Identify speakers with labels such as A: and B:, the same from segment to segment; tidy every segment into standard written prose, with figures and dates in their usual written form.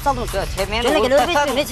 A: saldınız?
B: Men
A: Gene gel öyle bir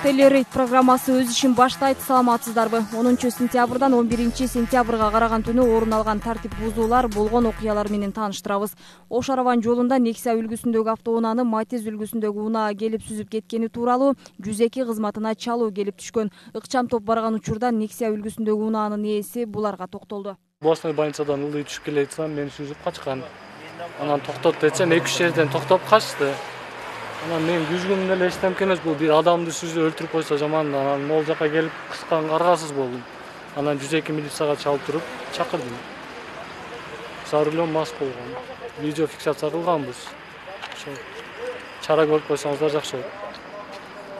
C: Телерейд программасы өз ишин баштайт. Саламатсыздарбы? 10 сентябрдан 11 сентябрга караган түнү орун алган тартип бузуулар болгон окуялар менен тааныштырабыз. Ош-Араван жолунда Нексия үлгүсүндөгү автоунааны Матиз үлгүсүндөгү унаа келип сүзүп кеткени тууралуу 102 кызматына чалуу келип түшкөн. Ыкчам топ барган учурда Нексия үлгүсүндөгү унаанын ээси буларга токтолду.
D: Областной больницадан ылдый түшүп келе жатсам, мени сүзүп качкан. Анан токтот десем, 2-3 жерден токтоп качты. Анан мен күзгүм эле эчтемке эмес, бул бир адамды сүзүп өлтүрүп койсо жаман. Анан могул жака келип кыскан аргасыз болдум. Анан 102 милицияга чалып туруп чакырдым. За рулем мас болгон. Видео фиксация кылганбыз. Ошо чара көрүп койсоңуздар жакшы болот.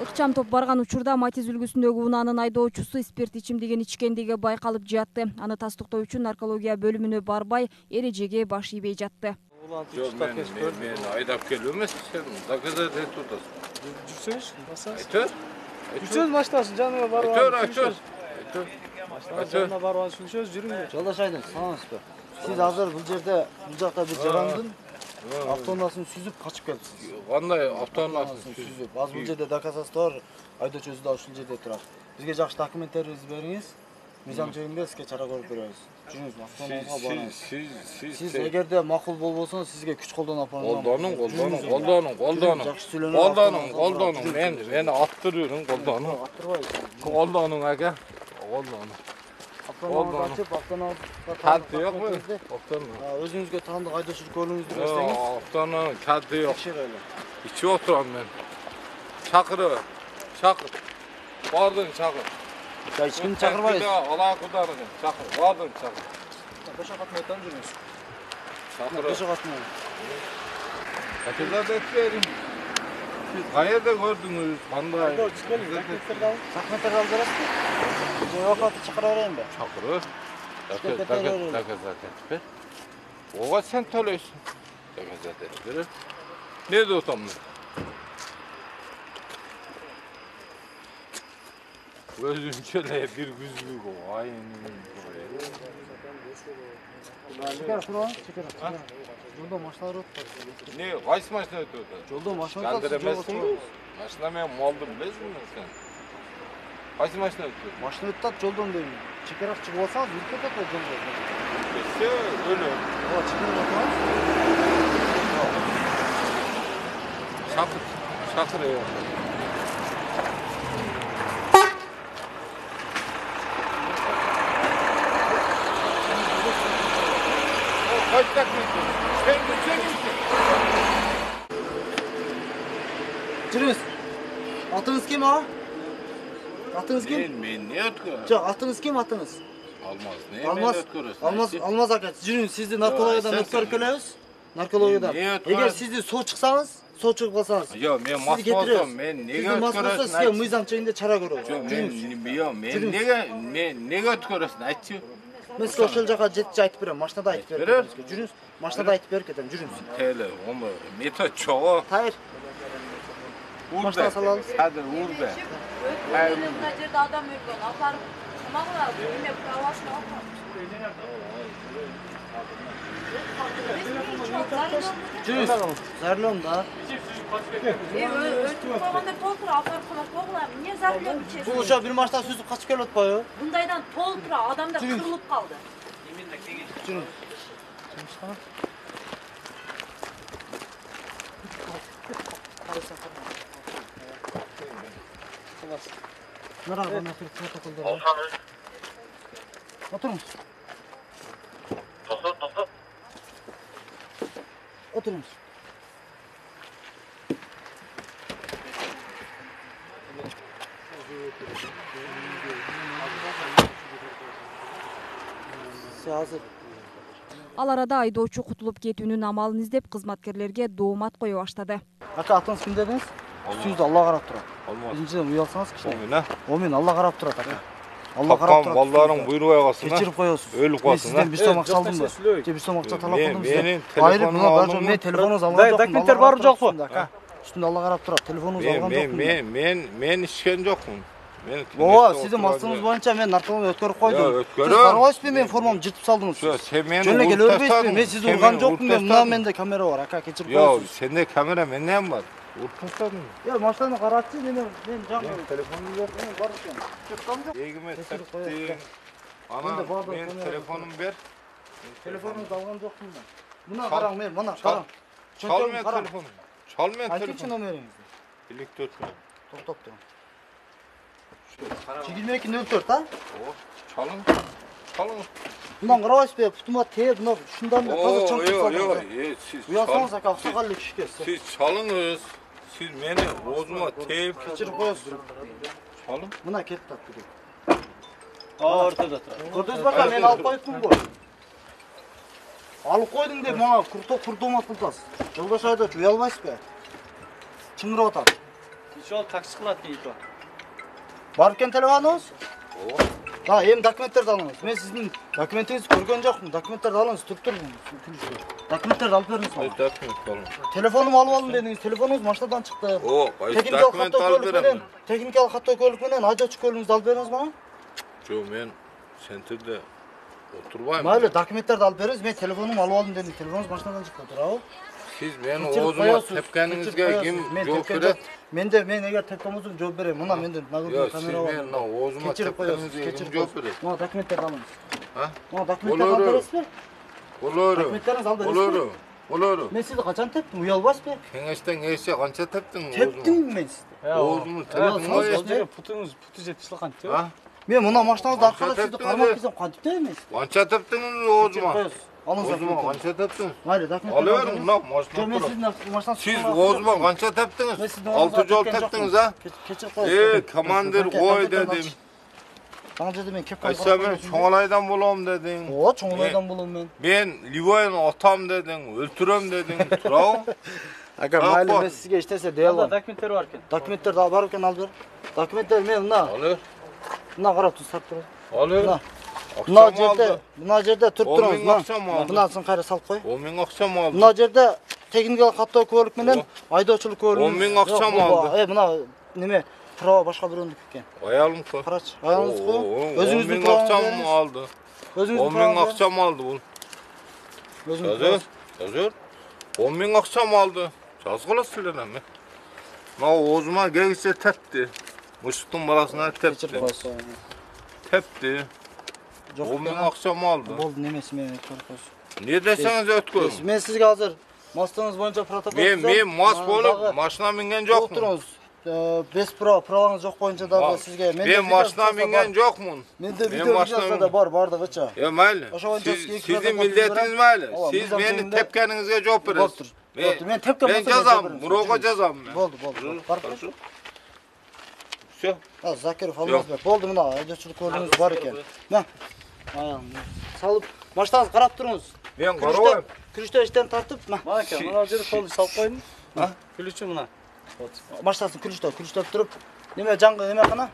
C: Ыкчам топ барган учурда Матиз үлгүсүндөгү унаанын айдоочусу спирт ичимдигин ичкендиги байкалып жатты. Аны тастыктоо үчүн наркология бөлүмүнө барбай, эрежеге баш ийбей жатты.
E: Men aydıp geliyorum sen doказать etudasın.
D: Жүрсөңүз, басасыз.
E: Жүрсөңүз
D: машинасына жанына барып.
E: Айтыр.
D: Жанына барып сүрүшөз, жүрүңүз.
F: Жолдош Айдын, саламатсызбы? Сиз азыр бул жерде бул жакка бир жарандын автоунаасын сүзүп качып келипсиз.
E: Кандай автоунаасын
F: сүзүп? Азыр бул жерде доказательство бар. Айдоочу өзү да ушул жерде турат. Бизге жакшы документтерибизди бериңиз. Мыйзам жөнүндө сизге чара көрүп беребиз. Жүрүңүз, автоунаага барыңыз. Siz эгерде макул болбосоңуз сизге күч колдонуп апарам.
E: Колдонуң.
F: Жакшы сүйлөнүп.
E: Колдонуң. Мени аттырырың, колдонуң. Колдонуң ака. Колдонуң.
F: Автоунаа ачып, автоунаа
E: Kaldı yok mu? Автоунаа.
F: Өзүңүзгө таандык айдоочулук көлүгүңүздү берсеңиз.
E: Автоунаа kaldı yok.
F: Текшерели.
E: İçi oturam ben. Çakır. Bardın çakır.
F: Hiç kimi çakırmayız.
E: Allah kudarın. Çakır. Bardın çakır.
F: Beşe katmaydan жүрүңүz.
E: Çakır.
F: Beşe katmayın.
E: Katırlar da etkilerim. Siz kayada gördünüz. Kanday.
F: Sakmeter aldı rastı. Avukatı çıkarayım ben.
E: Çakırı. Doказать etme. Oğa sen töleysün. Doказать etme. Ne de otamlı? Özün şöyle bir güzlük o. Aynen.
F: Çıkar şunu. Yolda maşlar ötüyor.
E: Ne? Kaç maçta ötüyor?
F: Yolda maşlar
E: Kaldıramazsın mı? Maçına ben maldım bilmezsin mi sen? Kaç maçta ötüyor?
F: Maşını ötüyor yoldan değil mi? Çıkarak çıkıp olsanız ülkede de yolda.
E: İşte öyle.
F: Ola çıkıp olsanız.
E: Çakır ya. Kaç dakika? Sen gitsin.
F: Жүріңіз. Atınız kim ha? Atınız kim?
E: Men ne ötkürüm?
F: Жоқ, atınız kim atınız?
E: Almaz. Ne men ötkürürsün?
F: Almaz aka. Жүріңіз, sizді наркологиядан өткөрүп келебиз. Наркологиядан. Егер sizді сот чыксаңыз, сот чыгып калсаңыз.
E: Yo, men mas bolsam, men nega ötkürürsün?
F: Sizге мыйзам чегинде чара көрөбүз.
E: Men nega ötkürürsün? Aytçı.
F: Мен сизге ошол жака жетчи айтып берем, машинада айтып берем. Жүрүңүз. Машинада айтып берип кетем, жүрүңүз.
E: Tele, onu metod çoğu.
F: Hayır. Машина салабыз.
E: Hadi vur be.
C: Hayır. Mына жерде адам өлгөн. Апарып камагыла, эме правасына алып.
F: Жүрүңүз. Зарлом да.
C: Өтүп калганда толтура апарып камап койгула. Эмне зарлом ичесиз?
F: Бул ошо бир машина сүзүп качып келип атпайбы?
C: Мындайдан толтура адамдар кырылып калды.
F: Жүрүңүз. Нарага насыр протоколдор. Отуруңуз. Отуруңуз. Hazır.
C: Ал арада айдоочу кутулуп кетүүнүн амалын издеп кызматкерлерге доомат кое баштады.
F: Ака атыңыз ким дедиңиз? Үстүңүздө Алла карап турат. Биринчиден уялсаңыз кичине. Омин Алла карап турат ака. Алла карап турат.
E: Балдарың буйрубай калсын.
F: Кечирип коесуз.
E: Өлүп калсын.
F: Сизден бир сом акча алдымбы? Же бир сом акча талап кылдым
E: Менин
F: телефонуңузду алган жок. Мен телефонуңузду алган жокмун.
D: Документтер бар жокпу?
F: Üstünde Allah qarab turadi. Telefonunuzu algan joqman.
E: Men içken jokmun.
F: Ооба, сиздин максатыңыз боюнча мен наркоманы өткөрүп койдум. Сиз карабайсызбы, мен формамды жыртып салдыңыз.
E: Sen meni
F: Жөн эле көрбөйсүзбү? Мен сизди урган жокмун. Мына
E: men.
F: менде камера бар, ака, кечирип
E: Yo,
F: коесуз.
E: sende kamera menden var. Urp tastadın.
F: Машинаны карачы, мен жаңы
E: Telefonum yok.
F: бар экен. Чырткам жок.
E: Egime
F: Kechirip
E: taktın.
F: koyasın.
E: Ana,
F: Bende bağda
E: men
F: kamera
E: telefonum ver.
F: Телефонуңду алган жокмун мен. Мына
E: Çal.
F: караң, мен мына
E: Çal.
F: караң.
E: Çalmayan telefonum. Çalmayan
F: Айтыңчы
E: telefonum.
F: номериңизди.
E: Birlik 4 gün.
F: Токтоп тур. 2204 а?
E: Çalın. Çalın.
F: Мындан карабайсызбы? Путума тээп, мына ушундан эле таза чоң
E: Yok,
F: салдыңыз.
E: siz
F: Уялсаңыз ака, аксакаллы кишиге.
E: Siz çalınız. Siz beni bozma teyip
F: Кечирип коесуз.
E: çalın.
F: Мына кетип атты.
A: Ортада турат.
F: Көрдүңүзбү ака, мен алып коюптум го. Алып койдуң деп мага куртумат кыласыз. Жолдош айдоочу, уялбайсызбы? Чыңырып атат.
A: Ошол такси кылат дейт о.
F: Бар экен телефонуңуз? Да, эми документтерди алыңыз. Мен сиздин документиңизди көргөн жокмун. Документтерди алыңыз, туруп Документтерди алып бериңиз мага.
E: Dokument alın.
F: Telefonumu alып алдым дедиңиз. Телефонуңуз машинадан чыкты. Техникалык
E: Dokument
F: каттоо
E: alıp
F: көлүк менен,
E: veremem.
F: техникалык каттоо көлүк менен айдоочу көлүгүңүздү алып бериңиз мага.
E: Yo, men senterde oturbayım.
F: Майлы, документтерди алып бериңиз. Мен телефонумду алып алдым дедиңиz. Телефонуңуз машинадан чыкты, туурабы?
E: Siz beni oğuzuma tepkenizge kim cevap verir?
F: Мен эгер тепкенсем жооп берем. Мына менде нагылдуу
E: Yok, siz
F: камера бар.
E: beni oğuzuma tepkenizge kim cevap verir?
F: Мына документтерди алыңыз.
E: Ha?
F: Мына документтерди алып бересизби?
E: Olur.
F: Dokumentlerinizi al veresizbi?
E: Olur. Olur.
F: Мен сизди качан тептим? Уялбайсызбы?
E: Кеңештен ese kança teptin oğuzuma?
F: Тептим мен сизди.
E: Oğuzumu teptin o
A: Ал жерге путу жетишип кантип?
E: Ha?
F: Мен мына машинаңызды аркалап сизди
E: тептиңиз?
F: кармап келсем кантип тептим мен сизди?
E: Kança teptiniz oğuzuma?
F: Алыңыз
E: Oğuzuma
F: документтерди.
E: kança teptiniz?
F: Майлы, документтерди.
E: Alıverin lan
F: Жок,
E: maşına
F: мен
E: durun.
F: сиздин машинаңызды
E: Siz oğuzuma kança
F: Мен
E: teptiniz?
F: сиздин
E: Altı yol teptiniz ha?
F: Кечирип коесуз.
E: Komandir koy dedim.
F: Ана жерде мен кеп
E: Aysa ben çoğalaydan bulam dedin.
F: Ооба, чоңойдан болом мен.
E: Ben Livoy'un atam dedin, öldürüm dedin. Turao.
F: Ака,
E: Ап,
F: майлы,
E: бар.
F: мен сизге эч нерсе дей
A: Алда
F: албайм.
A: документтер бар экен.
F: Документтерди бар экен алып бер. Документтер мен
E: Alır.
F: мына карап тур, сап тур.
E: Alır.
F: Мына
E: Akşam
F: мына жерде туруп
E: 10
F: туруңуз.
E: миң акчам алды.
F: Мынасын кайра салып кой.
E: 10 bin akşam aldı.
F: Мына жерде техникалык каттоо көлүк менен айдоочулук көлүгү.
E: 10 миң акчам алды.
F: Мына неме права башка бирөөнүкү экен.
E: Ayalım koy.
F: Карачы, аялыңызды кой.
E: 10
F: Өзүңүздүн
E: bin akşam aldı.
F: Өзүңүздүн
E: 10 bin akşam aldı bu.
F: Өзүңүздүн.
E: Yazır. 10 bin akşam aldı. Жазгыла силер эми. Мына оозума кегисе тепти. Муштуктун баласына тепти. Tepti. 10 bin akşam aldı.
F: Болду, немеси менен көрүп коесуз.
E: Ne deseniz ötkün.
F: Мен сизге азыр мастыңыз боюнча протокол
E: Men mas bolup maşına mingen jokmun.
F: Отуруңуз. Без праваңыз жок боюнча дагы сизге
E: Men maşına mingen jokmun.
F: Менде
E: Men
F: видео
E: maşına
F: videosu да бар, бардыгыча.
E: Ya mayli. Sizin milletiniz mayli. Siz beni tepkenizge jok beresiz.
F: Мен тепкен
E: Ben cazam, Muroga cazam ben.
F: Болду. Барып
E: Karşı. Все.
F: Закиров Алмазбек. Болду, мына айдоочулук көлүгүңүз бар экен. Мына. Салып, машинаңызды карап туруңуз.
E: Ben karabayım.
F: Күрүчтө иштен тартып, мына.
A: Мына экен, мына жерде колду салып койдум. Күлүчү мына.
F: Машинасын күрүчтөп туруп, неме жаңгы неме кана?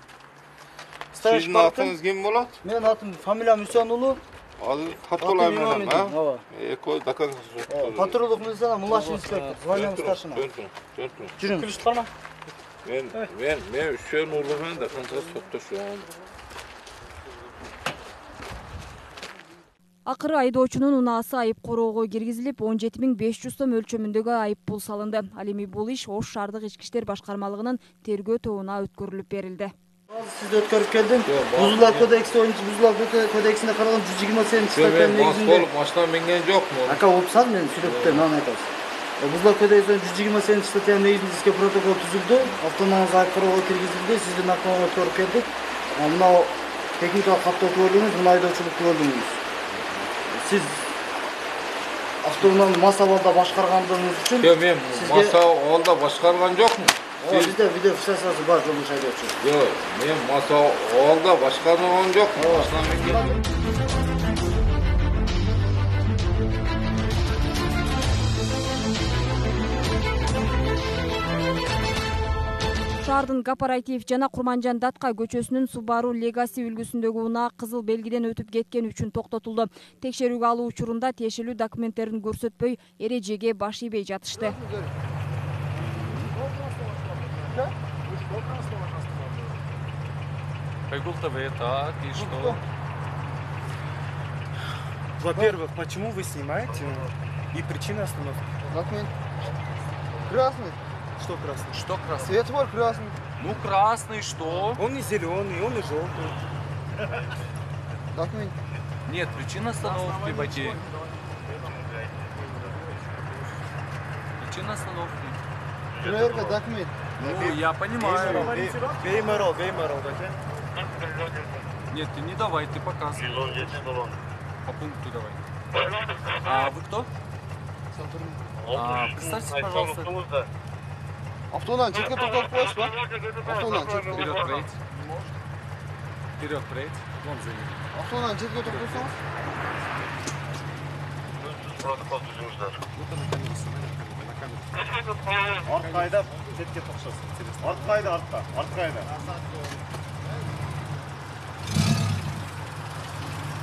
E: Sizin atınız kim bolat?
F: Менин атым фамилиям Үсөнуулу.
E: Al hatırlayın benim ha.
F: Ооба.
E: Koy dakika.
F: Патрулдук милиция младший инспектор, звание старшина. Жүрүңүз.
A: Күлүчү карма.
E: Ben Üsyen Uğurlu'nun da kanka soktu şu an.
C: Акыры айдоочунун унаасы айып короого киргизилип, 17.500 сом өлчөмүндөгү айып пул салынды. Ал эми бул иш Ош шаардык ички иштер башкармалыгынын тергөө тобуна өткөрүлүп берилди.
F: Сизди өткөрүп келдим. Бузулар кодекси боюнча Бузулар кодексине каралган 128 статья негизинде.
E: Машина минген жок му?
F: Ака опсам мен сүрөттө мына айтабыз. Бузулар кодексинин 128 статья негизинде сизге протокол түзүлдү. Автоунааңыз айып короого киргизилди. Сизди наркоманы өткөрүп келдик. Мына техникалык каттоо көлүгүңүз, мына айдоочулук көлүгүңүз. Siz avtounani masa avalda boshqarganingiz uchun
E: men masa avalda boshqargan yo'qmi?
F: Sizda video fiksiyasi bor, Jombosh haydovchi.
E: Yo'q, men masa avalda boshqargan yo'qmi?
C: Шаардын Кооператив жана Курманжан Датка көчөсүнүн Subaru Legacy үлгүсүндөгү унаа кызыл белгиден өтүп кеткен үчүн токтотулду. Текшерүүгө алуу учурунда тиешелүү документтерин көрсөтпөй эрежеге баш ийбей жатышты.
B: Байгуултаа бай. Так, и что?
G: Во-первых, почему вы снимаете и причина остановки?
F: Документ. Красный.
G: Что красный?
B: Что красный?
F: Светофор красный.
B: Ну, красный, что?
G: Он и зеленый, он и желтый.
F: Документ.
B: Нет, причина остановки, Баки. Причина остановки.
F: Проверка документ.
B: Ну, я понимаю.
G: Беймарал, да?
B: Нет, ты не давай, ты показывай. По пункту давай. А вы кто? Представьтесь, пожалуйста.
F: Автонан четко тоқтатып қойшы ба? Автонан четко.
B: Вперед проедь. Вперед проедь. Вон за ним.
F: Автонан четко тоқтатсаңыз.
G: Артқа айдап, жетке тоқшасын. Артқа айда, артқа айда.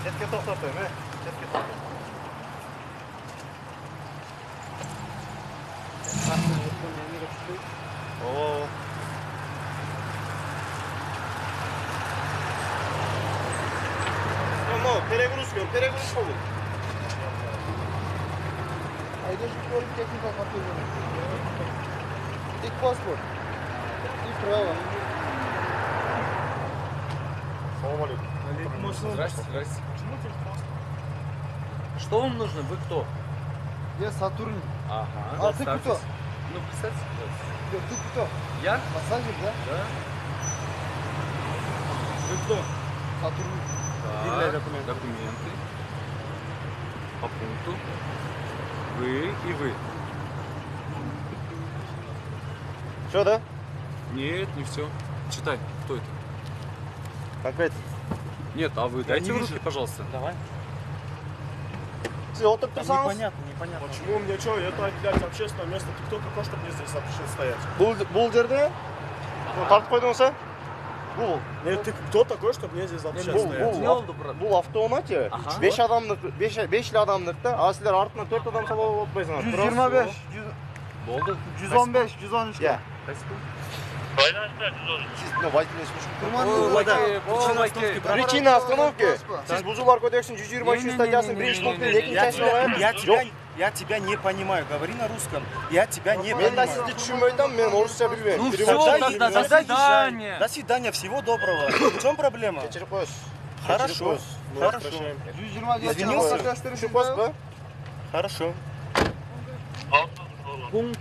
G: Жетке тоқтатайын, жетке тоқтатайын. Oo. No, перегрузка olur.
F: Айдошы көріп техника қарту. Тек паспорт. И право.
G: Салам алейкум.
B: Здрасте, здрасте. Что вам нужно? Вы кто?
F: Я сотрудник.
B: Ага.
F: А ты кто?
B: Ну, представьте, пожалуйста.
F: Ты кто?
B: Я?
F: Пассажир, да?
B: Да.
G: Вы кто?
F: Сотрудник.
B: Так, документы. По пункту. Вы и вы.
G: Что, да?
B: Нет, не все. Читай, кто это?
G: Конкретно.
B: Нет, а вы дайте
G: не
B: руки,
G: вижу.
B: пожалуйста.
G: Давай.
F: Сіз отырып тұрсаңыз?
G: Непонятно.
H: Почему мне что? Это, блядь, общественное место. Ты кто такой, чтобы мне здесь запрещен стоять?
F: Бұл жерде тартып қойдыңыз ба? Бұл.
H: Нет, ты кто такой, чтобы мне здесь запрещен стоять?
B: Не oldu брат?
F: Бұл автомате 5 адамдық да, а сіздер артынан 4 адам салып отпайсыңыз. 125,
B: Oldu.
F: 115, 113. Иә. Причина остановки. Сіз бұзулар кодексінің 123 статьясының 1 пунктінің 2 частіне
G: Я тебя не понимаю. Говори на русском. Я тебя не
F: Мен да
G: понимаю.
F: сізді түсінбей отырмын, мен орысша білмеймін.
B: Ну
F: Перевод
B: все,
F: жасай.
B: тогда до свидания.
G: До свидания, всего доброго. В чем проблема?
F: Кешіріп қойшы.
G: Хорошо. Хорошо.
F: 120
G: Извинился?
F: Кешіріп қойшы ба?
G: Хорошо.
F: Пункт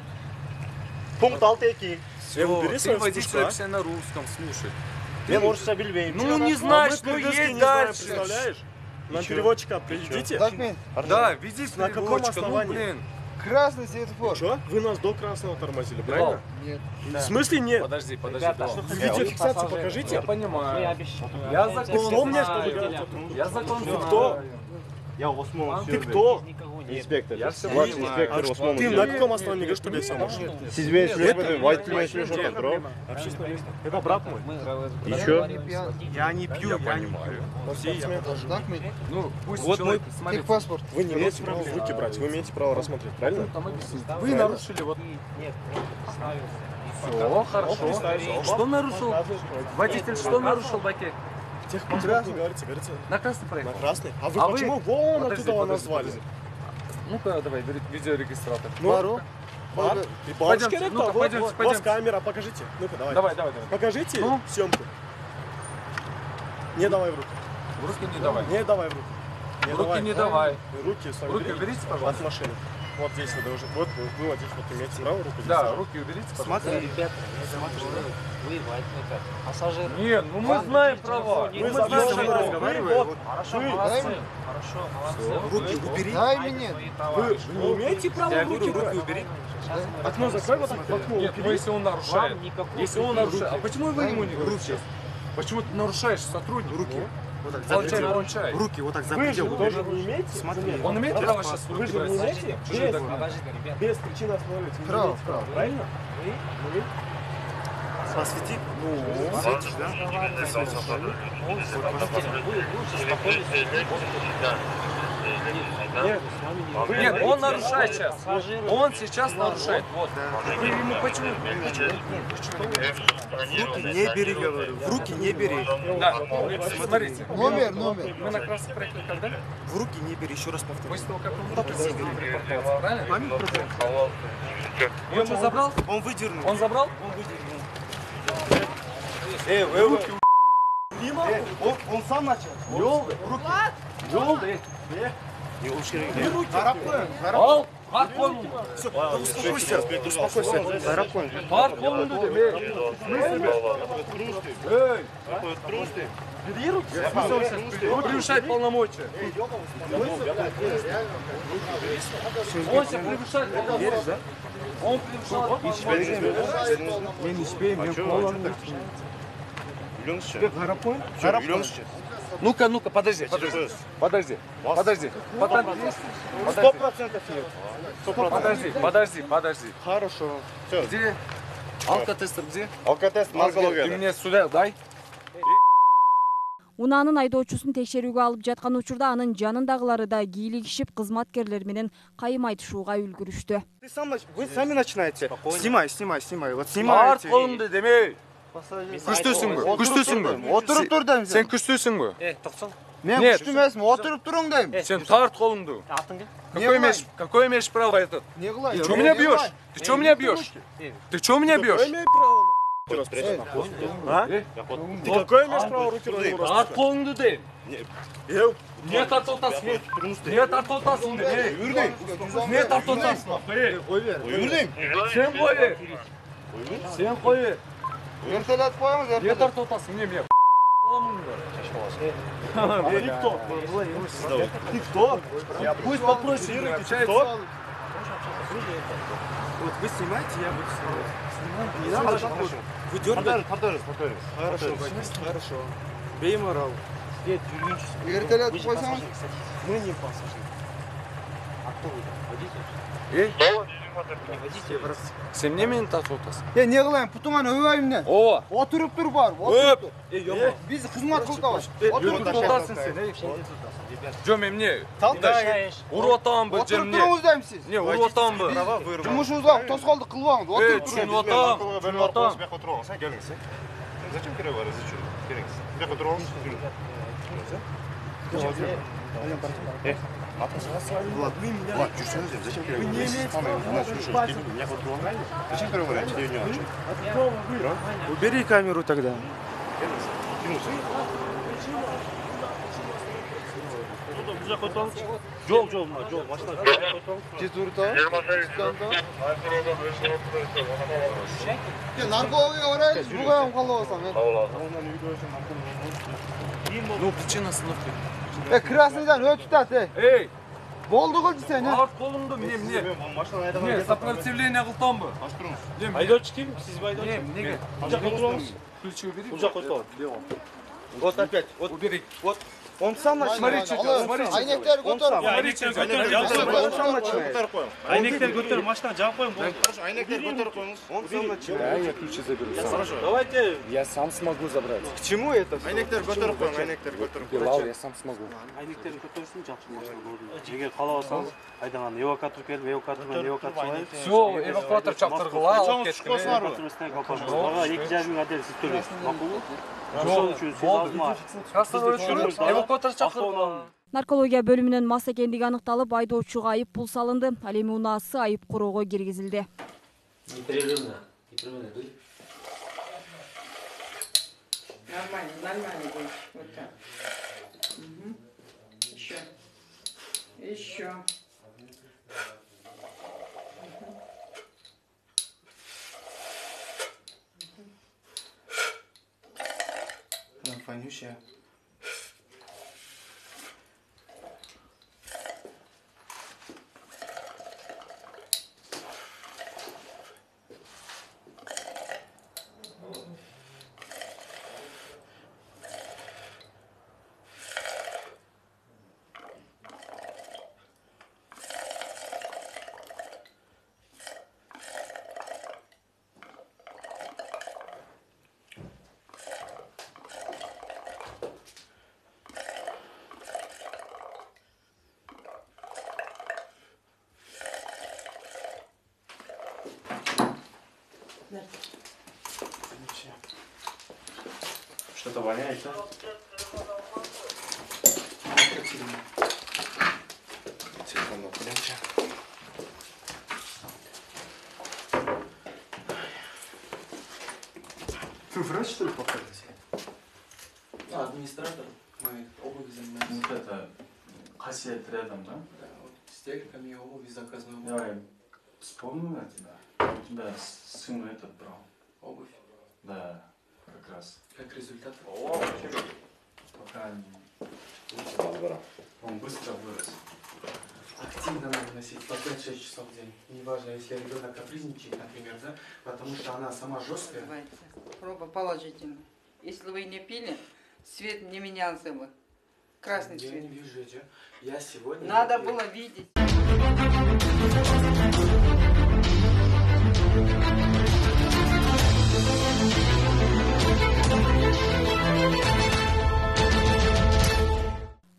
F: 6.2.
H: Я убери
B: Ты
H: свою
B: водитель
H: вспышку, а?
B: все на русском, слушай.
F: Мен орысша білмеймін.
B: Ну не знаешь,
H: мы
B: ну
H: по-русски
B: едь
H: не знаем,
B: дальше.
H: представляешь? Нам переводчика приведите.
F: Документ.
B: Да, вези с
H: На каком
B: переводчика, ну
H: основании?
B: блин.
F: Красный светофор.
H: Что? Вы нас до красного тормозили, правильно?
F: Нет.
H: В смысле нет?
B: Подожди, подожди.
H: Видеофиксацию покажите.
B: Я понимаю. Я закон
H: Кто мне
B: знаю.
H: что говорит?
B: Я закон знаю.
H: Кто?
F: Я Осмон.
H: Ты кто?
F: Инспектор.
B: Я все
F: Младший
B: понимаю.
F: инспектор Осмон.
H: Ты на каком основании говоришь, чтобы я сам ушел?
F: Сіз мен сөйлесіп водительмен сөйлесіп отырмын, бро.
H: Общественное место. Это брат мой.
F: Еще?
G: Я не пью, я не пью.
F: Документ.
B: Ну, пусть
G: Вот
B: человек смотрит.
F: Техпаспорт.
H: Вы не имеете права в руки брать, вы имеете право рассмотреть, правильно?
B: Вы нарушили вот. Все, хорошо. Что нарушил? Водитель что нарушил, Баке?
H: Техпаспорт не говорится, говорится
B: На красный
H: на
B: проехал.
H: красный. А вы
B: А
H: почему
B: вы-
H: вон
B: Подожди,
H: оттуда
B: подожди,
H: назвали?
B: подожди. Ну-ка, давай, видеорегистратор.
F: Бару.
H: Бар? И бар
B: Пойдемте,
H: керек,
B: ну-ка,
H: вот,
B: пойдемте,
H: вот,
B: пойдемте.
H: вот камера, покажите. Ну-ка, давай.
B: Давай.
H: Покажите
B: Ну?
H: съемку. Не давай в руки.
B: В руки не давай.
H: Не давай в руки.
B: В руки не давай.
H: Руки сами
B: Руки
H: берите
B: уберите,
H: от
B: пожалуйста.
H: машины. Вот здесь вы должны. Вот вы вот здесь вот имеете право руку здесь.
B: Да, руки уберите, пожалуйста.
G: Смотри,
B: Нет, ну мы знаем права.
H: Вы за мной разговариваете.
G: руки убери.
F: Дай мне.
H: Вы не имеете права
B: Я
H: в руки
B: говорю,
H: брать.
B: руки убери.
H: Окно закрой, вот так в окно
B: Нет,
H: руки
B: ну
H: бери.
B: если он нарушает. Если он нарушает. А почему вы ему не говорите? Почему ты нарушаешь сотрудник? Руки. Получай.
G: Руки вот так за
H: Вы же
G: предел
H: тоже
G: убери.
H: не имеете?
G: Смотри.
B: Он имеет право сейчас в
H: Вы
B: руки
H: же не
B: брать?
H: имеете?
B: Чужие документы.
H: Без причины остановить. Вы не
F: Право,
H: имеете права, правильно? Вы?
G: Посвети.
B: Нет, он нарушает сейчас. Он сейчас нарушает. Вот. Вы ему почему?
G: В руки не бери, говорю. В руки не бери.
B: Да, смотрите.
F: Номер.
B: Мы на красный проехали когда?
G: В руки не бери, еще раз повторю.
B: После того, как он выпустил, припарковался, правильно? Он что, забрал?
G: Он выдернул.
B: Он забрал?
G: Он выдернул.
H: Вы руки
F: Он сам начал.
B: Al. Park kolunu.
G: Успокойся.
B: Park kolunu demek. Он превышает полномочия. Он себя превышает полномочия. Он превышает полномочия.
F: Ben içmeyeyim. Ben kullanmıyorum.
B: Ну-ка, подожди. Подожди.
H: Хорошо.
B: Где? Алкотестер где?
H: Алкотест
B: Ты
H: наркология.
B: мне сюда дай.
C: Унаанын айдоочусун текшерүүгө алып жаткан учурда анын жанындагылары да кийлигишип кызматкерлер менен кайым айтышууга үлгүрүштү.
G: Вы сами начинаете. Снимай. Вот
B: Парк
G: снимайте.
B: kolunu demek. Күчтүүсүңбү?
F: Oturup dur deyim.
B: Sen күчтүүсүңбү?
F: Ben
B: Нет.
F: güçlü emasmın. Oturup durun deyim.
B: Sen тарт колуңду. Какое имеешь право это?
F: Ne kılayım?
B: Ты что меня бьешь? Ты что меня бьешь? Ты что меня бьешь?
H: Ты какое имеешь право руки разворачивать?
B: Тарт колуңду дейм. Niye tartıltasın? Niye tartıltasın de? Niye tartıltasın? Sen koy. Sen koy.
F: Ertelet koyamız.
B: Niye tartıltasın? Niye?
H: Ты кто?
B: Пусть попроще отвечает.
G: Вот вы снимаете, я буду снимать.
F: Не надо.
G: Вы дергаете.
F: Хорошо.
G: Бей морал.
F: Ertelet koysanız.
G: Мы не пассажир.
B: Sen niye beni tartıltasın?
F: Ya ne kılayım? Putuman öveyimden.
B: Ova.
F: Oturup dur var. Oturup dur. Biz hizmet kıldık. Oturup dur.
B: Tartıltasın sen. Cöm emni. Urvatan bu
F: Oturup
B: cemni.
F: durunuz deyim siz.
B: Ne urvatan bu?
F: Cumhurşunuzda toz kaldı kılvanız. Oturup durun.
B: Urvatan.
H: Зачем переговоры? Зачем? Где контроль? Влад, жүрсеңіз зачем переговоры? Зачем переговоры? Я тебе не очень.
G: Убери камеру тогда.
H: Жол, машина.
F: Cezurta. Ya narkoya oraya bu kadar mı kaldı olsan?
B: Ну, причина остановки.
F: Krasnıdan öt tutat.
B: Эй!
F: Boldu kıldı sen ha.
B: Тарт колуңду мне. Не, сопротивление кылтам bu.
A: Айдоочу ким? Сиз айдоочу?
B: Неге? Ключи убери.
H: Вот опять.
B: Убери.
G: Он сам начинает.
B: Смотрите.
F: Aynekleri götür.
G: Он сам начинает.
A: Айнектер көтөрүп машинаны жаап коюң.
H: Айнектер көтөрүп коюңуз.
G: Он сам начинает.
D: Да, я ключи заберу сам.
A: Давайте.
D: Я сам смогу забрать.
G: К чему это?
H: Айнектер көтөрүп коюң, айнектер көтөрүп коюң.
D: Билал, я сам смогу.
A: Айнектерин көтөрсүн жакшы машина. Эгер каалабасаңыз айдаган эвакуатор келип, эвакуатор менен эвакуатор алайын.
B: Все, эвакуатор чакыргыла, алып кеткиле.
A: Эки жарым миң адель сиз төлөйсүз. Макулбу? Ошол үчүн сиз азма.
B: Эвакуатор чакыргыла.
C: Наркология бөлүмүнөн мас экендиги аныкталып, айдоочуга айып пул салынды. Ал эми унаасы айып короого киргизилди.
I: Нормально будет. Вот так. Еще.
G: Фанюся.
A: Что-то воняет, да? Телефон окуемся.
G: Вы врач, что ли, по профессии?
I: Администратор. Мы обувь занимаемся.
B: Вот это кассет рядом, да?
I: Да, вот стельками обуви заказной
B: Я вспомнил о тебя. У тебя сын этот брал.
I: обувь.
B: Да, как раз.
I: Как результат.
B: Пока
E: Al
B: он быстро вырос.
I: Активно надо носить по 5-6 часов в день. Неважно, если ребенок капризничает, например, да, потому что она сама жесткая.
J: Давайте. Проба положительно. Если вы не пили, цвет не менялся бы. Красный
I: Я
J: цвет.
I: не вижу этих. Я сегодня...
J: Надо было видеть.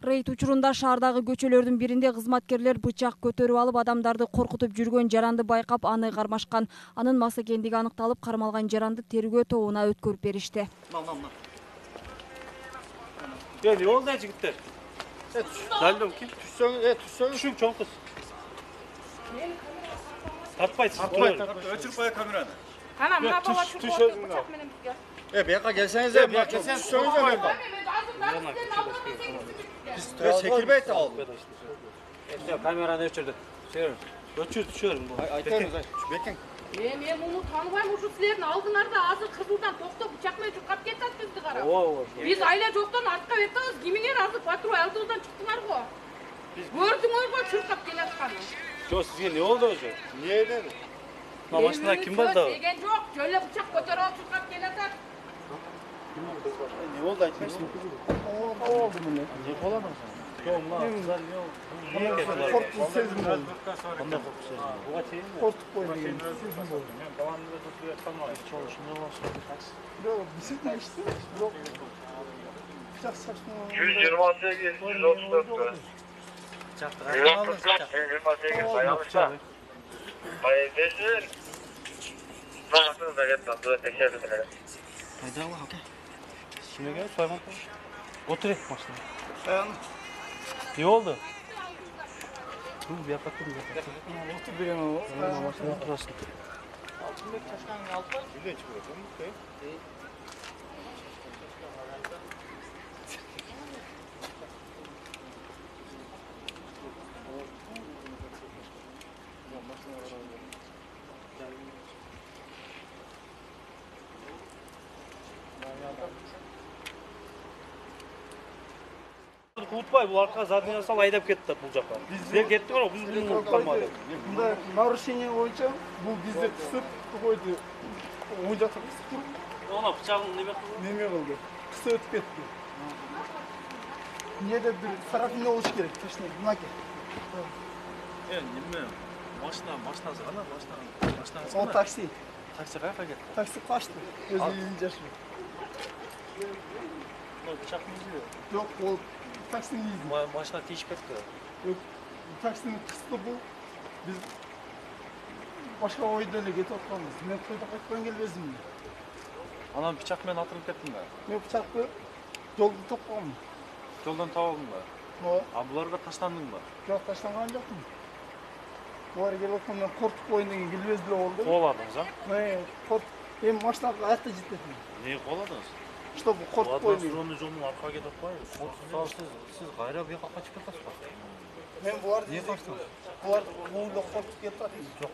C: Рейд учурунда шаардагы көчөлөрдүн биринде кызматкерлер бычак көтөрүп алып адамдарды коркутуп жүргөн жаранды байкап аны кармашкан. Анын мас экендиги аныкталып, кармалган жаранды тергөө тобуна өткөрүп беришти.
A: Ne oldu jigitler? Daldım kim? Düşsün çok kız. Tartmayız.
H: Öçür koya kameranı.
K: Ana mına baba şu korktu bıçak benim ya.
H: Bir yaka gelsenize. Bir yaka gelsenize. Biz çekil bey al.
A: Kameranı öçürdü. Öçür düşüyorum bu.
H: Bekin.
K: Men bunu tanıbayım, şu sizlerin aldınlarda azı kızıldan tokta bıçakla çukap kettat bizdi kara. Biz aile çoktan artka vertiniz, kimingen azı patrol aldığından çıktılar go. Gördüңөр go çırkap kelatkanı.
A: Yo sizge ne oldu hocam?
H: Niye dedi?
A: Mamasına kim var da?
K: Degen yok, şöyle bıçak götürüp çırkap kelatar.
H: Ne oldu айтмайсың? Oldu mu ne? Ne olamaz.
A: Yok lan. Niye kestiler?
H: Korktu sezim oldu.
A: Ondan korku sezim. Bu açayım mı?
H: Korktuk koymayın.
A: Devamlı tutuyor tamam. Çalışında var.
H: Yok, bisiklet işte. Yok. Bıçak saçma.
E: 128, 134.
A: Çaktı.
E: 128 dayanmışlar. Hayır, desin. Ne yaptınız da gitmem, dur teşekkür ederim.
A: Haydi Allah okey. Şimdi gel soyman. Otur et maçta. Ne oldu? Dur bir yapatım ya.
H: Otur bir yana o.
A: Maçta oturasın.
H: Bir de çıkıyor.
A: Unutmayın bu arka zaten yasal ayıp kettiler bu caka. Bizler kettik ama biz bunu unutmadık.
H: Bunda narушение boyunca bu bizi kısıp koydu. Oyuncakta kısıp
A: Ona bıçağın ne bekliyor?
H: neme oldu. Kısa ötüp etti. Niye de bir tarafında oluş gerek. Taşına buna ki.
A: Nime? Maşına sana maşına.
H: O taksi.
A: Taksi kaça gitti?
H: Taksi kaçtı. Özü yiyince şu.
A: Bıçak mı yiyor?
H: Yok o taksinin yüzü.
A: Maşına teşvik etti.
H: Yok taksinin kısıtı bu. Biz başka oyda öyle getip atmamız. Ben koyda kaçtan gelmezdim mi?
B: Anam bıçak men atılıp kettim ben.
H: Ben bıçaklı yolda toplamam.
B: Yoldan tavaldın mı?
H: O
B: Abularga taşlandın mı?
H: yok taşlangan yok mu? Bu ara gelip ben korkup oyundan gelmezdi oldu.
A: Kovaladınız ha?
H: Ne kort hem maçlar hayatta ciddi.
A: Neyi kovaladınız?
H: İşte bu korkup
A: Kovaladınız
H: oynuyor.
A: sonra yolun arkaya gidip koyun. Siz gayra bir yaka kaçıp kaçtınız.
H: Ben bu arada
A: Niye kaçtınız?
H: bu arada oğulda korkup yeter.
A: Yok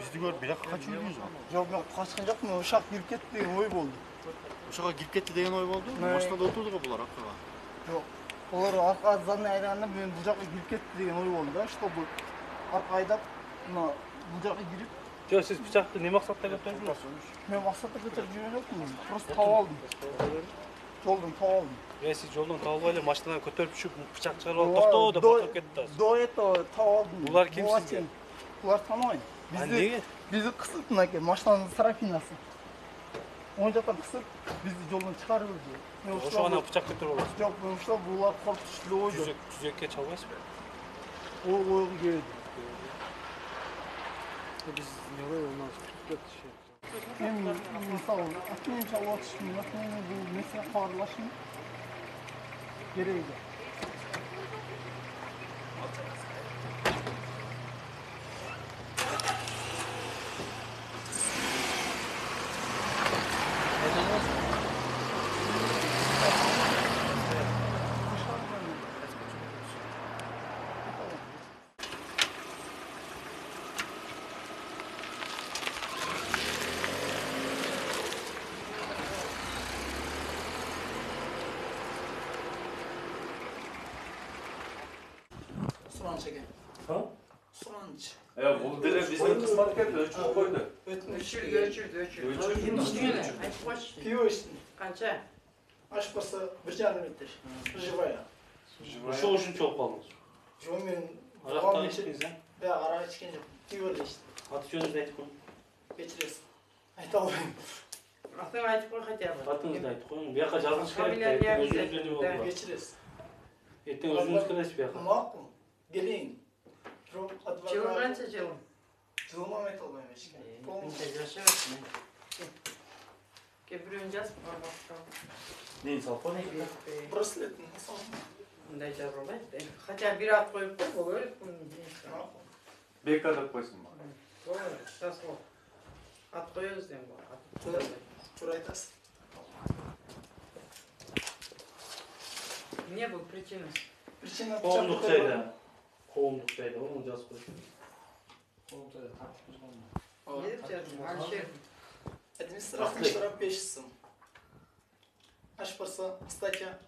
A: biz de gör bir yaka kaçıyoruz mu?
H: Yok ben kaçkan yok mu? Uşak girip gitti diye oy oldu.
A: Uşağa girip gitti diyen oy oldu.
H: Ne?
A: Maçta da oturduk bunlar hakkında.
H: Yok. Onlar arka zanne ayranında ben bucakla girip gitti diye oy oldu. İşte bu arka ayda bucakla girip
A: Yok siz bıçaklı ne maksatla götürdünüz?
H: ben maksatla götürüp yok mu? Prosto tav aldım. Yoldan tav aldım.
A: Ve siz yoldan kavgayla maçtan götürüp şu bıçak çıkarıp toktu da patlıp gitti.
H: Doyet o tav aldım.
A: Bunlar kim sizce?
H: Bunlar tanımayın. Bizi kısıtına ki maçtan Sarafinası. Oyuncaktan kısıp bizi yoldan çıkarırız diyor.
A: O şu an bıçak götürür olur.
H: Yok ben şu bunlar korkuşlu oydu.
A: Tüzek'e çalmayız mı?
H: O oyun geldi.
A: Biz ne var ondan sonra
H: Мен мысалы атымен шалып атышым, атымен бұл месе хабарлашым керегі. Сұраншы екен. Сұраншы.
A: Бұл деле біздің қызмат келді, өчіп қойды.
H: Пиво іштің.
K: Қанша?
H: Аш барса 1,5 метр. Живая.
A: Ошол үшін чоқ қалдыңыз.
H: Жоқ, мен
A: Арақтан ішкенсің?
H: арақ ішкен жоқ. Пиво іштім.
A: Аты жөніңізді айтып қойың.
H: Кешіресің. Айта алмаймын.
K: Атын айтып қой хотя бы.
A: Атыңызды айтып қойың. Bu жаққа жазғыш керек. Өзіңізбен болды.
H: Кешіресің.
A: Ертең өзіңіз келесіз bu жаққа.
H: Мақұл. Келейін. Жоқ,
K: Жылың қанша жылың?
H: Жылыма айта алмаймын ешкім.
K: Полностью жашайсың. Біреуін жазып барбаққа.
A: Нені салып қойың?
H: Браслетін салып.
K: Мындай жарылмайды. Хотя бір ат қойып қой, бұл өліп.
A: Бекадып қойсын.
K: Жасыл. Ат қойыңыз дем бар.
H: Тура айтасың.
K: Не бұл причинасы?
H: Причина
A: Қоғамдық жайда. Қоғамдық жайда, оны жазып қойсын.
H: Қоғамдық жайда.
K: Не деп жаздың? Алшер.
H: Административный штраф 5 сым. Аш барса статья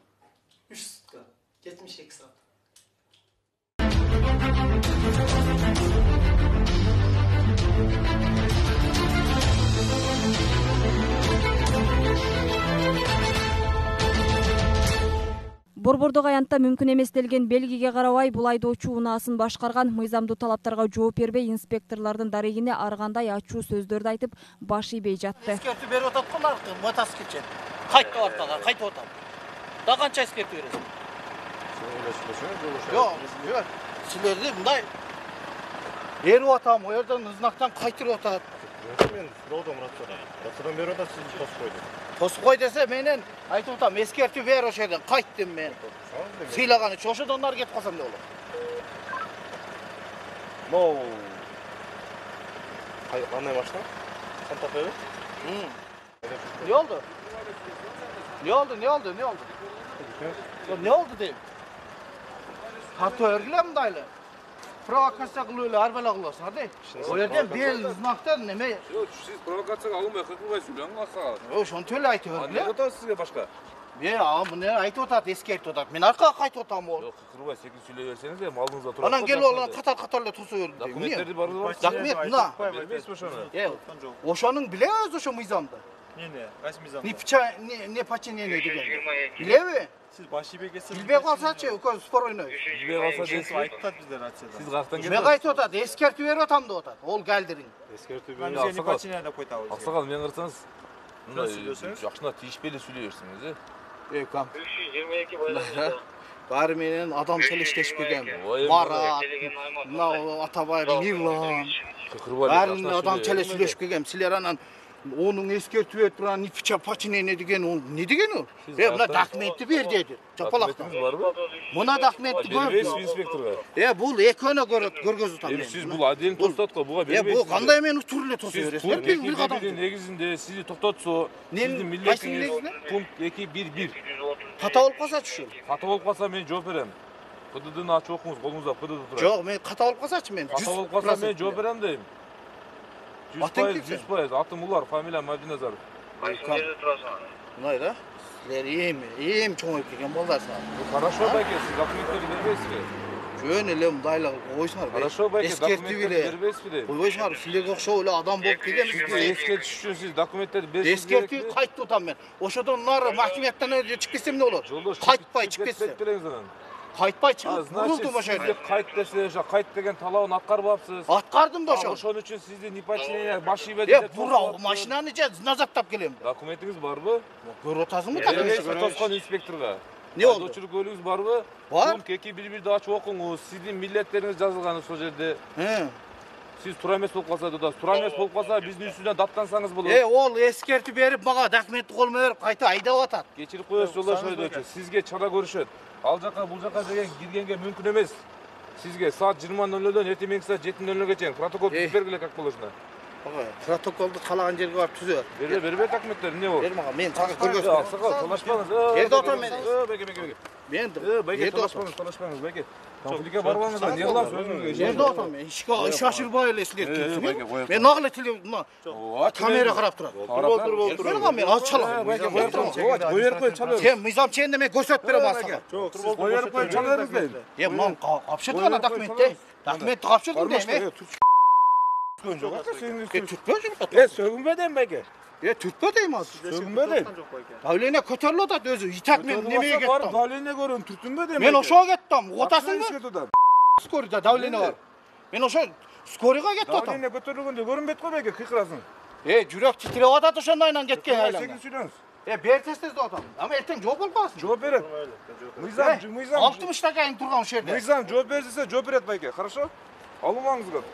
H: 3 сутка. 72 saat.
C: Борбордук аянтта мүмкүн эмес делген белгиге карабай бул айдоочу унаасын башкарган мыйзамдуу талаптарга жооп бербей инспекторлордун дарегине ар кандай ачуу сөздөрдү айтып баш ийбей жатты.
F: Эскертүү берип атат го наркы, мотоциклчен. Кайтып атат, кайтып атат. Да канча эскертүү бересиң? Жок, силерди мындай эрип атам, о жерден знактан кайтырып атат.
E: Мен сұраудан Рацадан бері да сізді тосып қойды.
F: Тосып қой десе менен айтып атам, эскертүү бер ошол жерден кайттым мен. Сыйлаган үчүн ошодон нары кетип калсам эмне болот?
E: Қандай машина? Санта Фе?
F: Не oldu? Ne oldu deyim? Hatı örgüle mi daylı? Provokasiya kılıyorlar, arbala kılıyorsun hadi. O yerden bel znaktan neme?
E: Yok, siz provokasiyaga alınmay, kırkılmay söyleyin asla.
F: Yok, şunu töyle aytı örgüle.
E: Ne otar sizge başka?
F: Bu ne aytı otat, eski otat. Men arka kayıt otam o.
E: Yok, kırkılmay, sekin söyleyiverseniz de malınıza turap.
F: Anan gel oğlan katarla tusu örgüle.
E: Dokumentleri barı var.
F: Dokument buna.
E: Vermeyiz mi şunu?
F: Oşanın bilemiyoruz o şu mizamda.
G: Ne? Kaç mizamda?
F: Ne paçı ne diyor? Bilevi.
G: Siz başı bekesiniz.
F: Bilbek olsa o spor oynuyor.
E: Bilbek olsa desin.
G: Ayttat bizden Ratsa'dan.
E: Siz kalktan
F: Bilbek aytı otat, eskertü ver otam da otat. Ol geldirin.
E: Eskertü
G: Ben
E: beni
G: bize nipaçine de koytavuz.
E: Aksakal men kırsanız.
G: Nasıl söylüyorsunuz?
E: Жақшына тиішпелі сөйлейерсіңіз,
F: Kam. 322 bayrağı. Bari menen adam çelişleşpegen. Marat, Atabay, Nirlan. Bari adam çelişleşpegen. Siler anan onun eskertü et duran nipçe paçine ne degen o? Ne degen o? Buna dokumentli bir dedi. Çapalaktan.
E: Dokumentiniz var mı?
F: Buna dokumentli
E: Berбейсіз
F: gördüm.
E: инспекторға.
F: Bu eköne görgöz utan.
E: Siz бұл әдейін тостатқа, бұға бермейсіз.
F: Bu kanday meni türlü tosuyor.
E: Siz punkt 2.1'in negizinde sizi toxtatsa, sizin milletiniz punkt 2.1.1.
F: Hata olup kalsa düşüyor.
E: Хата болып қалса мен жооп берем. ПДД'ni açıp оқыңыз, қолыңызда ПДД тұрады.
F: Жоқ, мен хата olup kalsa мен.
E: Хата болып қалса мен жооп берем дейм. 100%, атым Улар, фамилиям Абдиназаров.
F: Қайсы жерде тұрасың? Бұнай да? Сілер ем чоң өйіп келген болдар саған.
E: Хорошо, байке, сіз документтерді бербейсіз бе?
F: Жөн эле мындайлы ойсыңар.
E: Хорошо, байке, документтерді бербейсіз бе?
F: Ойсыңар, сілерге оқшау эле адам болып келген.
E: Ескертіш үшін сіз документтерді берсіз керек
F: Ескертүү кайтты отам мен. Ошодон нары махкимияттан чыгып кетсем эмне болот? Кайтпай чыгып кетсе. Кайтпай чыгып бурулдум ошо жерде.
E: Кайт десе, кайт деген талабын аткарып апсыз.
F: Аткардым да ошо.
E: Ошон үчүн сизди непочинение баш ийбе деп.
F: Бура машинаны же назаттап келем.
E: Документиңиз барбы?
F: Көрүп атасыңбы документ?
E: Тоскон инспекторго.
F: Не болду?
E: Айдоочулук көлүгүңүз барбы?
F: Бар.
E: Пункт 2.1.1'de ачып окуңуз. Сиздин милletтериңиз жазылган ошол жерде. Siz tura emes bolup kalsa da tura emes bolup kalsa bizdin üstünden daptansanız bolot.
H: Ol eskertip berip мага документти колума берип кайта айдап атат.
E: Geçirip koyuyoruz yoldaş ödөөчү. Sizge çara görüşөт. Al jaka bul jaka деген киргенге мүмкүн эмес. Sizge saat 20:00'dan эртең менен saat 7:00'ga чейин протокол түзүп бергиле как болушуна.
H: Протоколду каалаган жерге барып түзө.
E: Бербе документтер эмне болот?
H: Бер мага мен так көргөзсүм.
E: Аксакал талашпаңыз.
H: Жерде отурам мен.
E: Беке.
H: Мен
E: Беке талашпаңыз беке. Конфликтке барбаңыз да, не кыласыз өзүңүзгө?
H: жерде отурам мен. Иш ашырбай эле силер келсиңер. Мен нагыл теле камера карап турат. Мен аз чалам.
E: Беке коюп турам. Коюп коюп чала.
H: Сен мыйзам ченде мен көрсөтүп берем асага.
E: Коюп коюп чала бериңиз дейм.
H: Мен капшырдым ана документти. Документти капшырдым дейм.
E: Түртпө сөгүнбө дейм беке.
H: Түртпө дейм азыр.
E: Сөгүнбө дейм.
H: Давление көтөрүлүп атат өзү. Итак мен немеге кеттим.
E: Давление көрөм, түртүнбө дейм.
H: Мен ошого кеттим. Отасыңбы? Скорыйда давление бар. Мен ошо скорыйга кетип атам.
E: Давление көтөрүлгөндө көрүнбөйт го беке, кыйкырасың.
H: Жүрөк титиреп атат ошондойнан кеткен айлана.
E: Секин сүйлөңүз.
H: Бер тез атам. Ама эртең жооп болуп каласың.
E: Жооп берет. Мыйзам.
H: 60 дагайын турган ошол жерде.
E: Мыйзам жооп берсе жооп берет байке, хорошо? Албаңыз көп.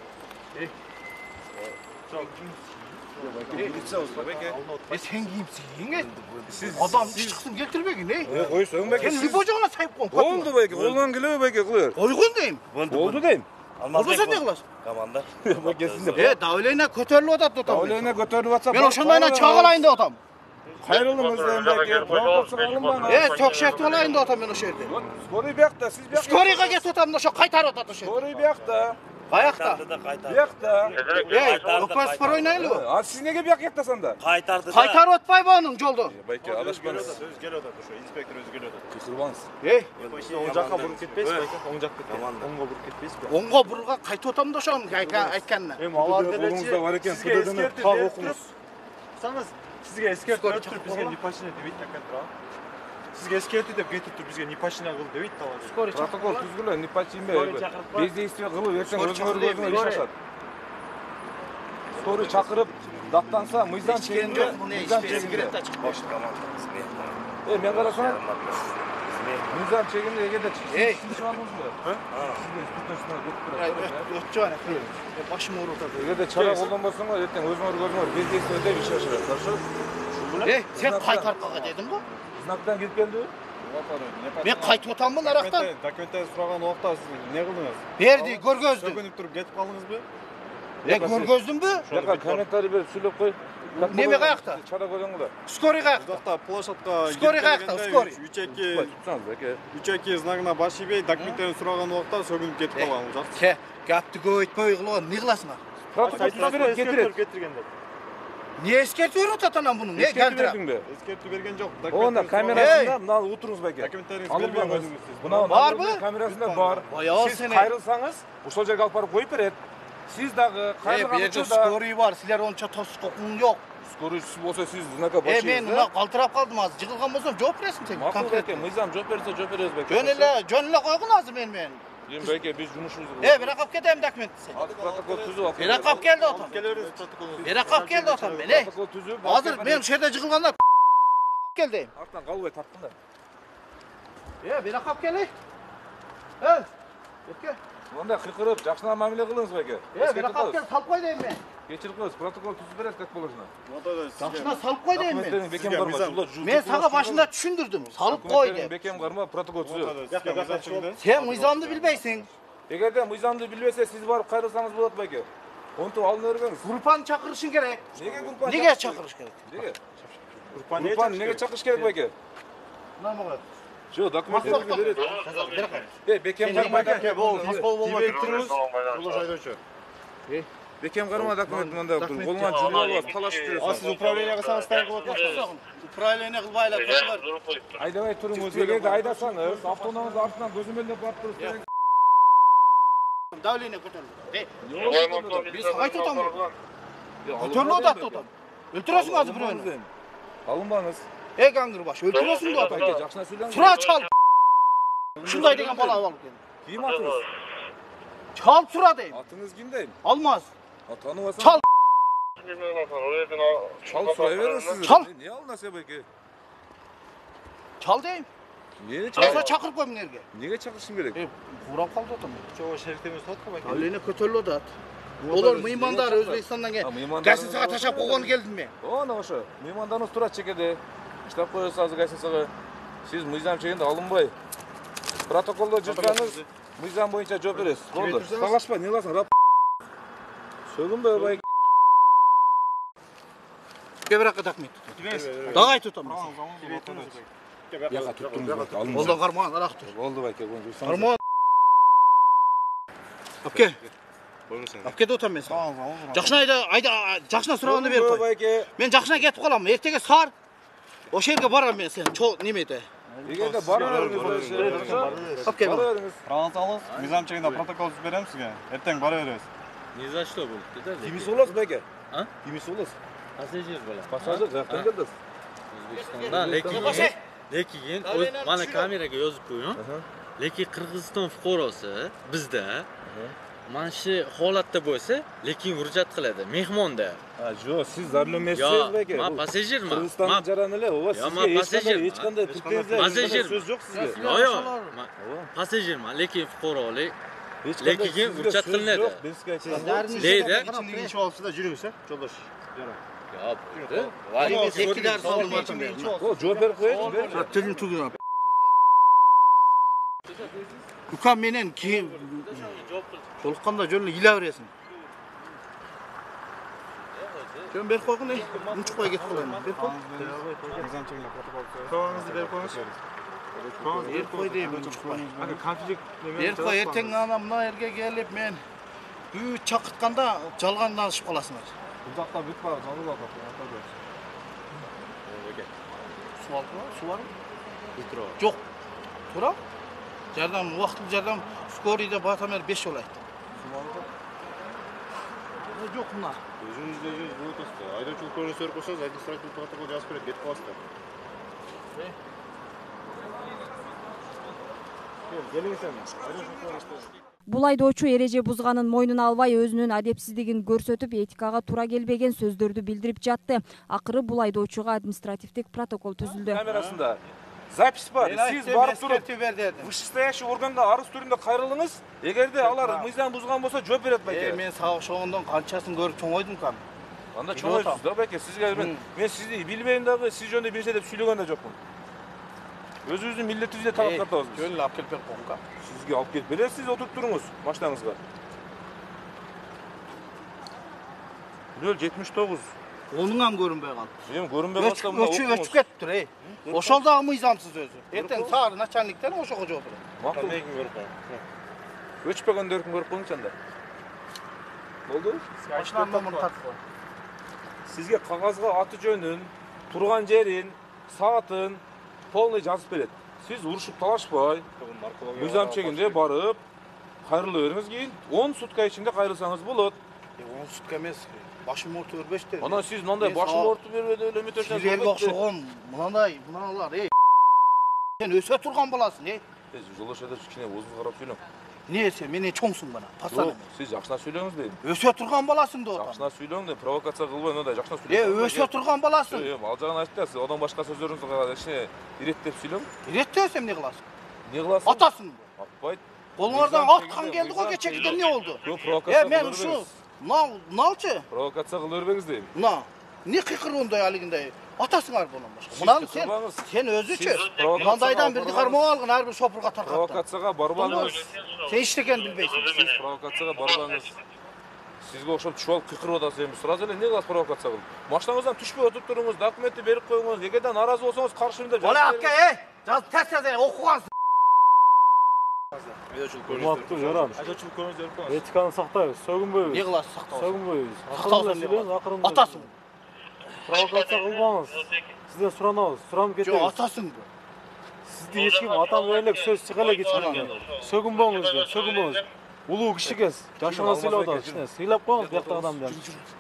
H: Сен кийимсиң Сиз адам чыксын келтирбегин,
E: Кой сөң беке.
H: Сен любой жагына сайып койгон.
E: Болду беке, колдон келеби беке кылыр.
H: Койгон дейм.
E: Болду дейм.
H: Болбосо эмне кыласың?
A: Команда.
E: Бекесинде.
H: Давление көтөрүлүп атат атам.
E: Давление көтөрүлүп атса.
H: Мен ошондойнан чагалайын деп атам.
E: Кайрылыңыз дейм беке. Протокол алынбаңыз.
H: Ток шертип алайын деп атам мен ошол жерде.
E: Скорый биякта, сиз биякта.
H: Скорыйга кетип атам, ошо кайтарып атат ошо жерде.
E: Скорый биякта.
H: Каякта?
E: Биякта.
H: Опаспор ойнайлыбы?
E: А сиз неге бияк жактасанда?
H: Кайтарып атпайбы анын жолду?
E: Байке, адашпаңыз.
A: Өзү келип атат, ошо инспектор өзү келип атат.
E: Кыйкырбаңыз.
A: Оң жакка буруп кетпейсиз байке? Оң жакка. Оңго буруп кетпейсизби?
H: Оңго бурууга кайтып атам да ошону айтканына.
A: Эми алар
E: Колуңузда бар экен,
A: сизге
E: кыдырдын так окуңуз.
A: Саңыз, сизге эскертип өтүп бизге не почина дебейт такан тура. Сизге эскертип деп кетиптир, бизге не почина кыл дебейт алар.
E: Протокол түзгүлө, не починбе. Бездействие кылып, эртең өзүңөр иш ашат. Скорый чакырып, даттанса, мыйзам чегинде, мыйзам чегинде. Мен карасам, мыйзам чегинде эгерде чыгышып алдыңызбы?
H: Өтчү ана. Башым ооруп атат.
E: Эгерде чара колдонбосоңор, эртең өзүңөр бездействие деп иш ашат. Хорошо?
H: Сен кайтарып калга дедим го?
E: Знактан кирип келдиби?
H: Мен кайтып атаммын арактан.
A: Документтерди сураган убакта сиз эмне кылдыңыз?
H: Берди, көргөздүм.
A: Сөгүнүп туруп кетип калдыңызбы?
H: Көргөздүмбү?
E: Жака комментарий берип сүйлөп кой.
H: Неме каякта?
E: Чара көрөң да.
H: Скорый каякта?
A: Жакта площадка.
H: Скорый каякта, скорый.
A: 3-2 знагына баш ийбей, документтерди сураган убакта сөгүнүп кетип калган ужак.
H: Гапты көп айтпай кылып, эмне кыласың?
E: Протокол берет, кетирет.
A: Кетиргендер.
H: Не эскертип берип атат анан муну? Не галтыра?
A: Эскертип берген жок.
E: Онда камерасында мына отуруңуз байке.
A: Документтериңизди бербеңиз.
E: Мына
H: барбы?
E: Камерасында бар. Сиз кайрылсаңыз, ошол жерге алып барып коюп берет. Сиз дагы кайрылган учурда
H: скорый бар, силер онча тосук окуң жок.
E: скорыйчысы болсо сиз знака башыңызда.
H: Мен мына калтырап калдым азыр. Жыгылган болсом жооп бересиң сен.
E: Макул экен, мыйзам жооп берсе жооп беребиз байке.
H: Жөн эле койгун азыр мен.
E: Эми байке биз жумушубузду.
H: Бирок алып кетем документти сен.
E: Протокол түзүп алып.
H: Бирок алып келди отам.
A: Келебиз протоколду.
H: Бирок алып келди отам мен.
E: Протокол түзүп.
H: Азыр мен ошол жерде жыгылганда келди.
E: Артынан калбай тарттың да.
H: Бирок алып кели. Кетке.
E: Онда кыйкырып, жакшылап мамиле кылыңыз байке.
H: Бирок алып кел, салып кой дейм мен.
E: Кечирип коебуз, протокол түзүп берет как болушуна.
H: Жакшына салып кой дейм мен.
E: Бекем карма.
H: Мен сага башында түшүндүрдүм. Салып кой деп.
E: Бекем карма, протокол түзүп.
H: Сен мыйзамды билбейсиң.
E: Эгерде мыйзамды билбесе, сиз барып кайрылсаңыз болот байке. Онтип алып бербеңиз.
H: Группаны чакырышың керек.
E: Неге
H: чакырыш керек?
E: Неге? Группаны неге чакырыш керек байке?
H: Намага.
E: Жо, документтерди берет. Бекем карма. Бекем карма документ мында тур. Колуңан жүрүп алып талашып жүрөсүң.
A: Сиз управлениеге саңыз тайын кылып атасыз.
H: Управление кылбай эле турушуңар.
E: Айдабай туруңуз. Эгерде айдасаңыз, автоунааңызды артынан көзөмөлдөп барып туруп.
H: Давление көтөрүлдү. Биз кайтып атам. Көтөрүлүп атат отам. Өлтүрөсүң азыр бирөөнү.
E: Алынбаңыз.
H: Гангыр баш, өлтүрөсүң да
E: Байке, жакшына сүйлөңүз.
H: Сура чал. Ушундай деген бала алып келди.
E: Ким атыңыз?
H: Чал сура дейм.
E: Атыңыз ким дейм?
H: Алмаз.
E: Атанып алсаң.
H: Чал.
E: Чал сурай бересиз.
H: Чал.
E: Не алынасы байке?
H: Чал дейм.
E: Неге
H: Чалса чакырып кой мынерге.
E: Неге чакырышым керек?
H: Бурап калды отам.
A: Чого шерифтемиз тот го байке?
H: Давление көтөрүлүп атат. Олар меймандар Өзбекстандан келген. Гостиницаға ташап қойғаны келдім мен.
E: Оны ошо. Меймандарыңыз турат чекеде. Штаб коесуз азыр гостиницага. Сиз мыйзам чегинде алынбай. Протоколдо жүрсөңүз, мыйзам боюнча жооп бересиз. Болду. Талашпа, не кыласың? Рап. Сөгүнбөй бай.
H: Кебиракка такмайт. Дагай тутам.
E: Яка туттуңуз.
H: Олда кармаган арак тур.
E: Болду байке, буну жүрсөңүз.
H: Кармаган. Апке. Апке тутам мен. Жакшына жакшына сураганды берип кой.
E: Байке.
H: Мен жакшына кетип калам. Эртеге саар. Ошол жерге барам мен сен. Немеде.
E: Эгерде бара бериңиз.
H: Апке.
G: Праваңызды алыңыз. Мыйзам чегинде протокол түзүп берем сизге. Эртең бара беребиз.
A: Не за что болупту да?
E: Кимис болосуз байке?
A: А?
E: Кимис болосуз?
A: Пассажир болот.
E: Пассажир жактан келдиз.
A: Өзбекстанда лекин мана камерага yozib qo'ying. Lekin Qirg'iziston fuqarosi bizda mana shu holatda bo'lsa, lekin hujjat qiladi, mehmonda.
E: Ha, yo'q, siz zarurlamaysizmi beka?
A: Men passajirman.
E: Qirg'izistonning jarayonida, sizga hech qanday
A: passajir
E: so'z yo'q sizga.
A: Yo'q, passajirman, lekin fuqarolik lekin hujjat qilinadi. Deydi.
H: Birinchi olsida yuribsiz, yo'ldosh.
A: Yo'q,
H: Tekkiler saldım atım ben.
E: O cevap verip koyayım.
H: Telin tutuyor. Ukan menen ki Tolqanda jönlü ila veresin. Jön ber koyun ne? Unçuk koy get koyun. Ber koy.
G: Mıйзам чегинде протокол түзөп. Праваңызды берип коюңуз.
H: Ber koy deyim unçuk koy.
G: Ага, конфликт
H: Ber koy erteң ana mına yerге келип мен үй чакыртканда жалгандан ашып каласыңар.
G: Бул жакта бүт бар, жалгыз атат.
H: Su aldı mı? Su var mı? Yok. Tura? Jardam, vaqtlı jardam Skori'de Batamer 5 yol aytdı. Su aldı. Yok bunlar.
G: Өзүңүздө жүз болот да. Айдоочулук көрүнүш көрүп койсоңуз, административдик протокол жазып берет, кетип каласыздар. Келиңиз эми. Айдоочулук көрүнүш.
C: Бул айдоочу эреже бузганын мойнуна албай өзүнүн адепсиздигин көрсөтүп, этикага туура келбеген сөздөрдү билдирип жатты. Акыры бул айдоочуга административдик протокол түзүлдү.
E: Камерасында запись бар. Сиз барып туруп вышестоящий органга арыз түрүндө кайрылыңыз. Эгерде алар мыйзам бузган болсо жооп берет байке.
H: Мен сагыш оңондон канчасын көрүп чоңойдум кам.
E: Анда чоңойсуз да байке. Сизге мен сизди билбейм дагы, сиз жөнүндө билсе деп сүйлөгөн да жокмун. Өзүбүздүн милдетибизде талап катабыз.
H: Жөнүн алып келип берип койгум кам.
E: Sizge alıp gelip beresiz, siz oturup durunuz maşinanızga. 079.
H: Onun ham görünbey kaldı.
E: Benim görünbey kaldı mı?
H: Öçüp ketiptir ey. Oşol da mıйзамсыз özü. Erten sağır начальниктен oşoga жооп берет.
E: Makul. Öçpegen dörkün görüp koyun sende. Oldu?
H: Maşinanın nomunu tartып.
E: Sizge kagazga atı jönün, turgan jerin, saatın polnoy жазып берет. Siz uruşup talaşpay, mıйзам чегинде barıp, kayırılı veriniz keyin 10 sutka içinde kayırılsanız bulut.
H: 10 sutka emes, başım orta örbeşti.
E: Ana siz nanday başım orta vermedi öyle mi törseniz?
H: Sizlerge okşoğun, mınanlar ey. Sen öse turgan bolasın ey.
E: Siz жолдошада кичине озун карап сүйлөң.
H: Ne sen, meni çoңsun bana, pasan emes.
E: Siz жакшына сүйлөңүз дейм.
H: Öse turgan bolasın da orada.
E: Жакшына сүйлөң деп провокация кылбай, мындай жакшына сүйлөң.
H: Öse turgan bolasın.
E: Ал жагын айтты да, сиз одан башка сөздөрүңүздү кичине иреттеп сүйлөң.
H: İrettesem ne kılasın?
E: Не кыласың?
H: Atasın.
E: Атпайт.
H: Kollardan atkan geldi o geçekten ne oldu?
E: Провокация
H: Men şu, nalçı?
E: Провокация кылып бербеңиz дейм.
H: Ne kıkır onday aliginde? Atasınlar bunun başka. Bundan sen özüçü. Mındaydan bir karma algın her bir şopurga tarkattı.
E: Провокацияга барбаңыз.
H: Sen işteken bilbeysin.
E: Siz провокацияга барбаңыз. Sizge okşop çuval kıkırıp atасыз эми. Сразу эле эмне кыласыз провокация кылып? Машинаңыздан түшпөй отуруп туруңуз, документти берип коюңуз. Эгерде наразы болсоңуз каршымын деп
H: жазып бериңиз. Ола ей! Жаз тез окугансың.
D: Урматтуу жаран.
G: Айдоочулук көрүнүш берип коюңуз.
D: Этиканы сактайбыз, сөгүнбөйбүз.
H: Не кыласыз сактабыз?
D: Сөгүнбөйбүз.
H: Сактабыз. Атасың.
D: Провокация кылбаңыз. Сизден суранабыз, суранып кетебиз.
H: Жок, атасың.
D: Сизди эч ким атам элек сөз чыга элек эч ким. Сөгүнбөңүз деп, сөгүнбөңүз. Улуу кишикес, жашыңа сыйлап атат, кичине сыйлап коюңуз бияктагы адамды.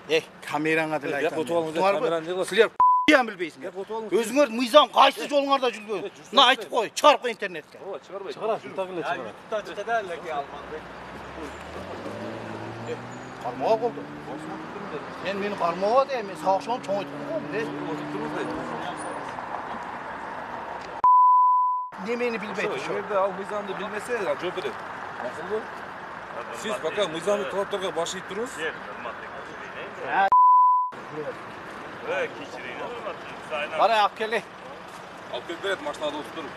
H: Эй, камераңа деле айтам.
E: Камераны не кыласыз?
H: Силер ям билбейсиңер. Өзүңөр мыйзам кайсы жолуңарда жүргөн? Мына айтып кой, чыгарып кой интернетке.
E: Ооба, чыгарбайт.
D: Чыгарат, жутак эле чыгарат.
B: Тажыда элеке алманды.
H: Кармоо болду. Мен мени кармоо дейм, мен сагышын чоңойтуп койгом, де. Немени билбейт ошо.
E: Эгерде ал мыйзамды билмесе, жооп берет. Макулбу?
B: Siz пока мыйзамдык талаптарга баш ийип туруңуз.
F: Qara, olib keling.
B: Алып келип берет, машинада отуруп.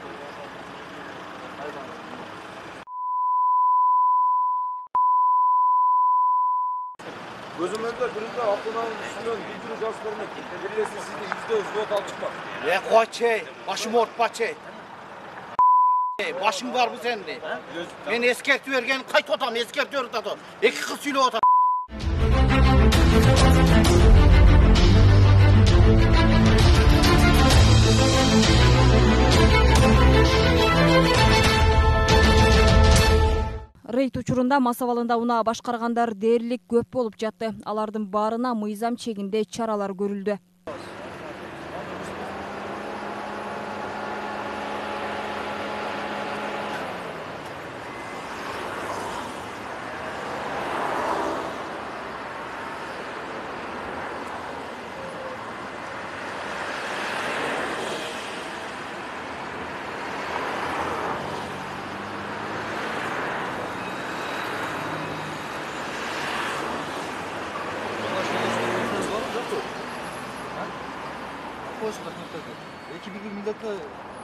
B: Gözümüzde birinde aklının üstünden bildirim yazıp vermek. Birisi sizde %100 vot alıp çıkmak.
F: Qo'y, boshim o'rtpachi. Boshing bor bu sende. Men eskertib bergan qayta otam, eskertib o'rtadi. Ikki qiz suylab o'tadi.
C: Рейд учурунда мас абалында унаа башкаргандар дээрлик көп болуп жатты. Алардын баарына мыйзам чегинде чаралар көрүлдү.
F: Ekibingi milleti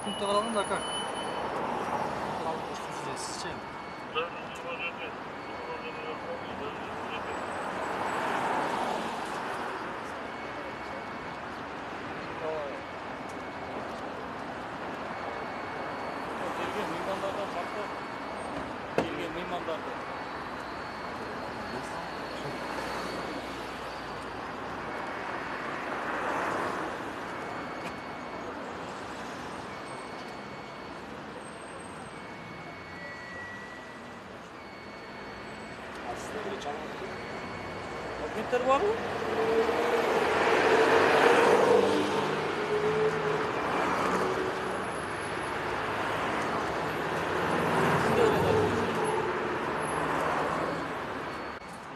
F: punkta kalalım da как? Sizce? Döküntüler var mı?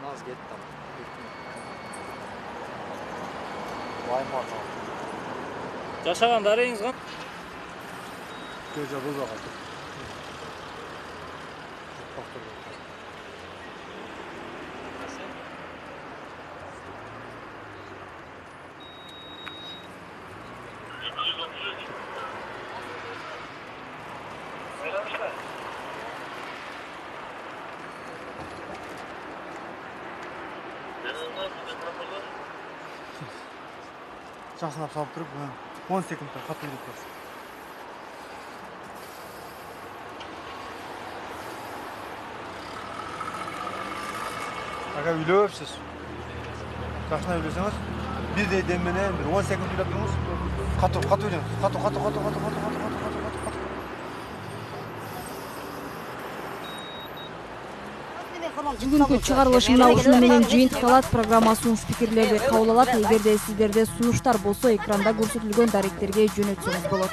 F: Naz gitti tamam. Vay marka.
D: Жашагандарыңыз кан?
F: Көзө буза калды. Жақсынап салып тұрып, 10 секундта қатты үйреп көрсін. Аға үйлепсіз. Жақсына үйлесеңіз, бірдей демменен 10 секунд үйлеп тұрыңыз. Қатты үйлеңіз. Қатты.
C: Бүгүнкү чыгарылышында ушуну менен жыйынтыкталат. Программасынын спикерлери кабыл алат. Эгерде сиздерде сунуштар болсо, экранда көрсөтүлгөн даректерге жөнөтсөңүз болот.